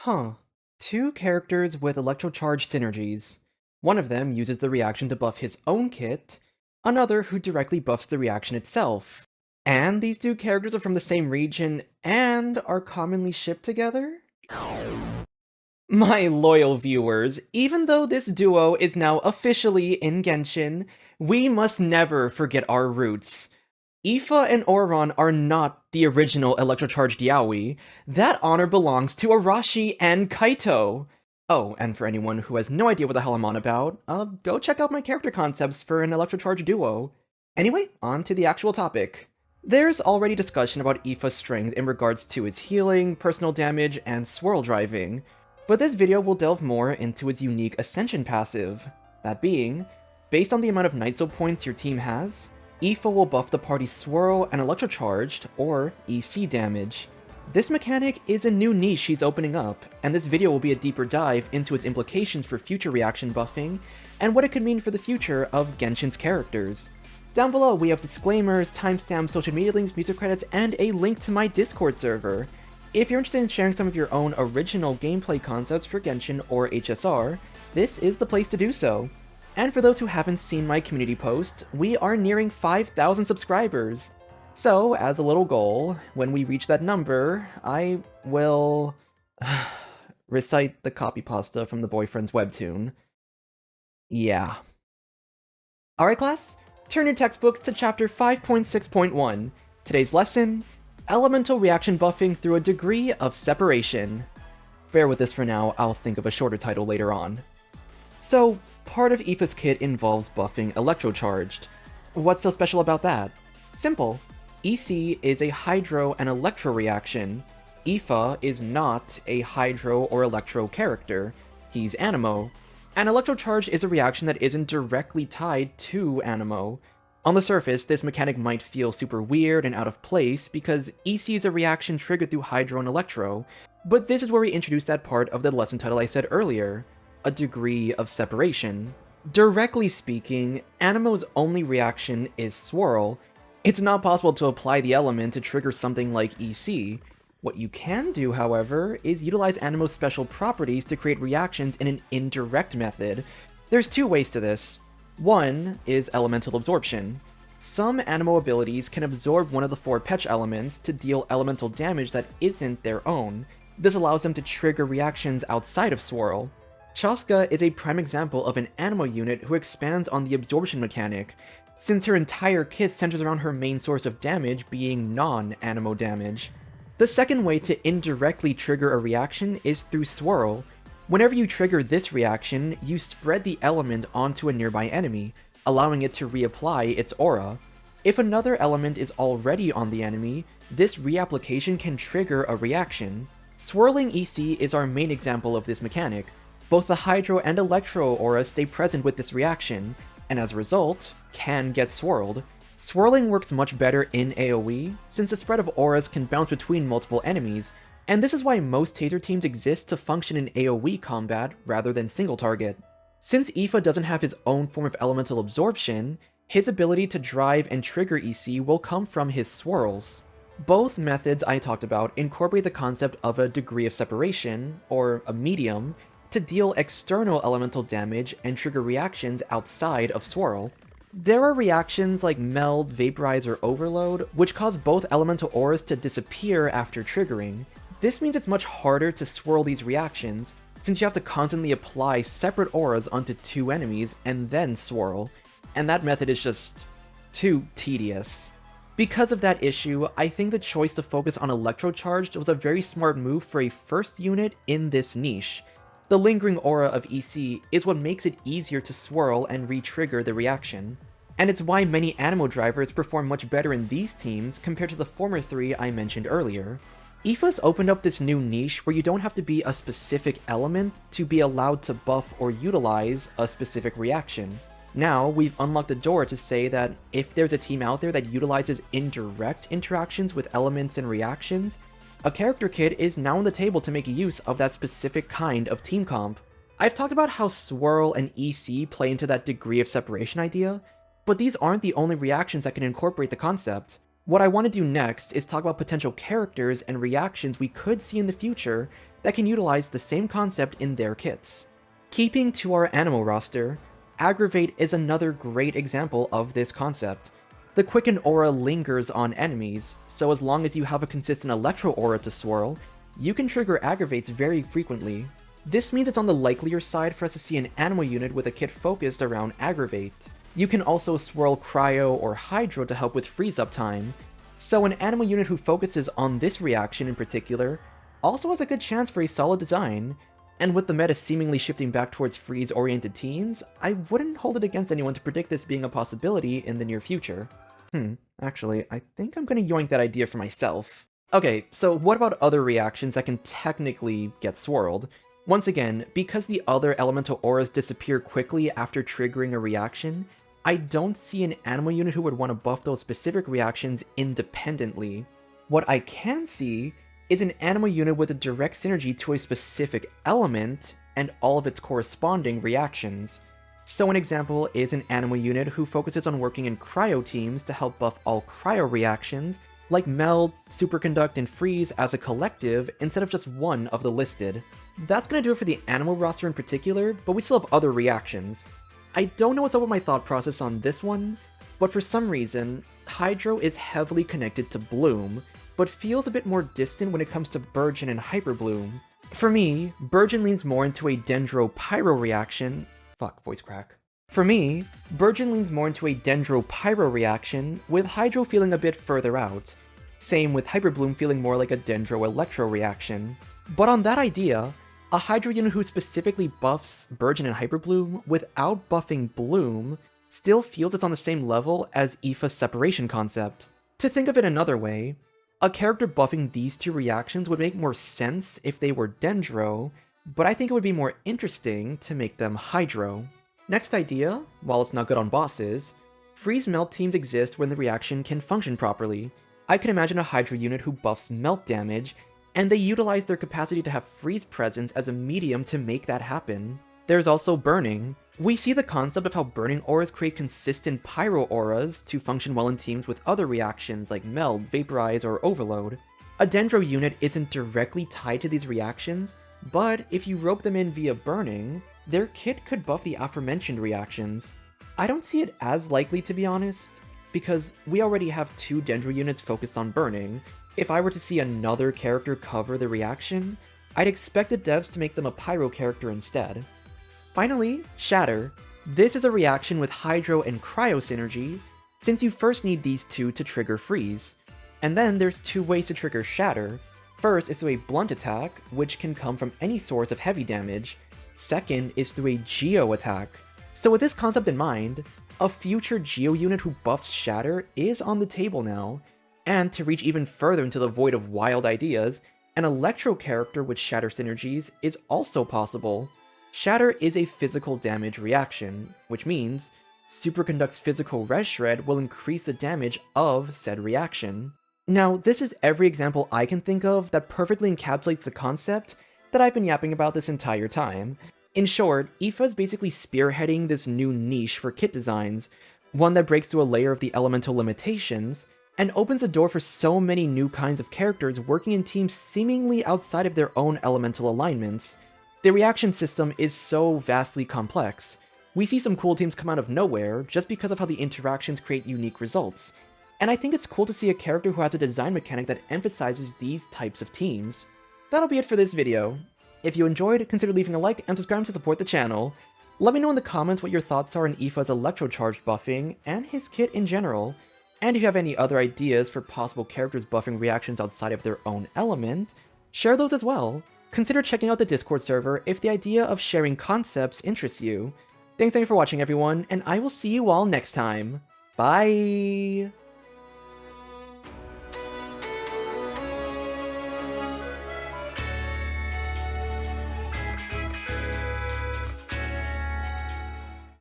Huh. Two characters with electrocharge synergies. One of them uses the reaction to buff his own kit, another who directly buffs the reaction itself. And these two characters are from the same region and are commonly shipped together? My loyal viewers, even though this duo is now officially in Genshin, we must never forget our roots. Aoife and Auron are not the original electrocharged Yaoi. That honor belongs to Arashi and Kaito. Oh, and for anyone who has no idea what the hell I'm on about, go check out my character concepts for an electrocharged duo. Anyway, on to the actual topic. There's already discussion about Aoife's strength in regards to his healing, personal damage, and swirl driving, but this video will delve more into its unique Ascension passive. That being, based on the amount of Nightsoul points your team has, Aoife will buff the party's Swirl and Electrocharged, or EC damage. This mechanic is a new niche he's opening up, and this video will be a deeper dive into its implications for future reaction buffing, and what it could mean for the future of Genshin's characters. Down below we have disclaimers, timestamps, social media links, music credits, and a link to my Discord server. If you're interested in sharing some of your own original gameplay concepts for Genshin or HSR, this is the place to do so. And for those who haven't seen my community post, we are nearing 5,000 subscribers. So, as a little goal, when we reach that number, I will recite the copy pasta from the boyfriend's webtoon. Yeah. Alright class, turn your textbooks to chapter 5.6.1. Today's lesson, Elemental Reaction Buffing Through a Degree of Separation. Bear with this for now, I'll think of a shorter title later on. So, part of Aoife's kit involves buffing Electrocharged. What's so special about that? Simple. EC is a Hydro and Electro reaction. Aoife is not a Hydro or Electro character. He's Anemo. And Electrocharge is a reaction that isn't directly tied to Anemo. On the surface, this mechanic might feel super weird and out of place because EC is a reaction triggered through Hydro and Electro, but this is where we introduce that part of the lesson title I said earlier, a degree of separation. Directly speaking, Anemo's only reaction is Swirl. It's not possible to apply the element to trigger something like EC. What you can do, however, is utilize Anemo's special properties to create reactions in an indirect method. There's two ways to this. One is elemental absorption. Some Anemo abilities can absorb one of the four Petch elements to deal elemental damage that isn't their own. This allows them to trigger reactions outside of Swirl. Chaska is a prime example of an Anemo unit who expands on the absorption mechanic, since her entire kit centers around her main source of damage being non-Anemo damage. The second way to indirectly trigger a reaction is through Swirl. Whenever you trigger this reaction, you spread the element onto a nearby enemy, allowing it to reapply its aura. If another element is already on the enemy, this reapplication can trigger a reaction. Swirling EC is our main example of this mechanic. Both the Hydro and Electro auras stay present with this reaction, and as a result, can get swirled. Swirling works much better in AoE, since the spread of auras can bounce between multiple enemies, and this is why most Taser teams exist to function in AoE combat rather than single target. Since Aoife doesn't have his own form of elemental absorption, his ability to drive and trigger EC will come from his swirls. Both methods I talked about incorporate the concept of a degree of separation, or a medium, to deal external elemental damage and trigger reactions outside of Swirl. There are reactions like Meld, Vaporize, or Overload, which cause both elemental auras to disappear after triggering. This means it's much harder to swirl these reactions, since you have to constantly apply separate auras onto two enemies and then swirl, and that method is just too tedious. Because of that issue, I think the choice to focus on Electrocharged was a very smart move for a first unit in this niche. The lingering aura of EC is what makes it easier to swirl and re-trigger the reaction. And it's why many Anemo drivers perform much better in these teams compared to the former three I mentioned earlier. Aoife's opened up this new niche where you don't have to be a specific element to be allowed to buff or utilize a specific reaction. Now, we've unlocked the door to say that if there's a team out there that utilizes indirect interactions with elements and reactions, a character kit is now on the table to make use of that specific kind of team comp. I've talked about how Swirl and EC play into that degree of separation idea, but these aren't the only reactions that can incorporate the concept. What I want to do next is talk about potential characters and reactions we could see in the future that can utilize the same concept in their kits. Keeping to our animal roster, Aggravate is another great example of this concept. The Quicken aura lingers on enemies, so as long as you have a consistent Electro aura to swirl, you can trigger Aggravates very frequently. This means it's on the likelier side for us to see an animal unit with a kit focused around Aggravate. You can also swirl Cryo or Hydro to help with freeze up time, so an animal unit who focuses on this reaction in particular also has a good chance for a solid design. And with the meta seemingly shifting back towards freeze-oriented teams, I wouldn't hold it against anyone to predict this being a possibility in the near future. Actually, I think I'm gonna yoink that idea for myself. Okay, so what about other reactions that can technically get swirled? Once again, because the other elemental auras disappear quickly after triggering a reaction, I don't see an animal unit who would want to buff those specific reactions independently. What I can see is an animal unit with a direct synergy to a specific element and all of its corresponding reactions. So an example is an animal unit who focuses on working in cryo teams to help buff all cryo reactions, like Meld, Superconduct, and Freeze as a collective instead of just one of the listed. That's gonna do it for the animal roster in particular, but we still have other reactions. I don't know what's up with my thought process on this one, but for some reason, Hydro is heavily connected to Bloom, but feels a bit more distant when it comes to Burgeon and Hyperbloom. For me, Burgeon leans more into a Dendro-Pyro reaction. Fuck, voice crack. For me, Burgeon leans more into a Dendro-Pyro reaction, with Hydro feeling a bit further out. Same with Hyperbloom feeling more like a Dendro-Electro reaction. But on that idea, a Hydro unit who specifically buffs Burgeon and Hyperbloom without buffing Bloom still feels it's on the same level as Aoife's separation concept. To think of it another way, a character buffing these two reactions would make more sense if they were Dendro, but I think it would be more interesting to make them Hydro. Next idea, while it's not good on bosses, freeze melt teams exist when the reaction can function properly. I can imagine a Hydro unit who buffs melt damage, and they utilize their capacity to have freeze presence as a medium to make that happen. There's also burning. We see the concept of how burning auras create consistent pyro auras to function well in teams with other reactions like meld, vaporize, or overload. A Dendro unit isn't directly tied to these reactions, but if you rope them in via burning, their kit could buff the aforementioned reactions. I don't see it as likely, to be honest, because we already have two Dendro units focused on burning. If I were to see another character cover the reaction, I'd expect the devs to make them a pyro character instead. Finally, Shatter. This is a reaction with Hydro and Cryo synergy, since you first need these two to trigger Freeze. And then there's two ways to trigger Shatter. First is through a blunt attack, which can come from any source of heavy damage. Second is through a Geo attack. So with this concept in mind, a future Geo unit who buffs Shatter is on the table now, and to reach even further into the void of wild ideas, an Electro character with Shatter synergies is also possible. Shatter is a physical damage reaction, which means Superconduct's physical res shred will increase the damage of said reaction. Now, this is every example I can think of that perfectly encapsulates the concept that I've been yapping about this entire time. In short, Aoife is basically spearheading this new niche for kit designs, one that breaks through a layer of the elemental limitations, and opens a door for so many new kinds of characters working in teams seemingly outside of their own elemental alignments. The reaction system is so vastly complex. We see some cool teams come out of nowhere just because of how the interactions create unique results, and I think it's cool to see a character who has a design mechanic that emphasizes these types of teams. That'll be it for this video. If you enjoyed, consider leaving a like and subscribing to support the channel. Let me know in the comments what your thoughts are on Aoife's electrocharge buffing and his kit in general, and if you have any other ideas for possible characters buffing reactions outside of their own element, share those as well. Consider checking out the Discord server if the idea of sharing concepts interests you. Thanks again for watching everyone, and I will see you all next time. Bye!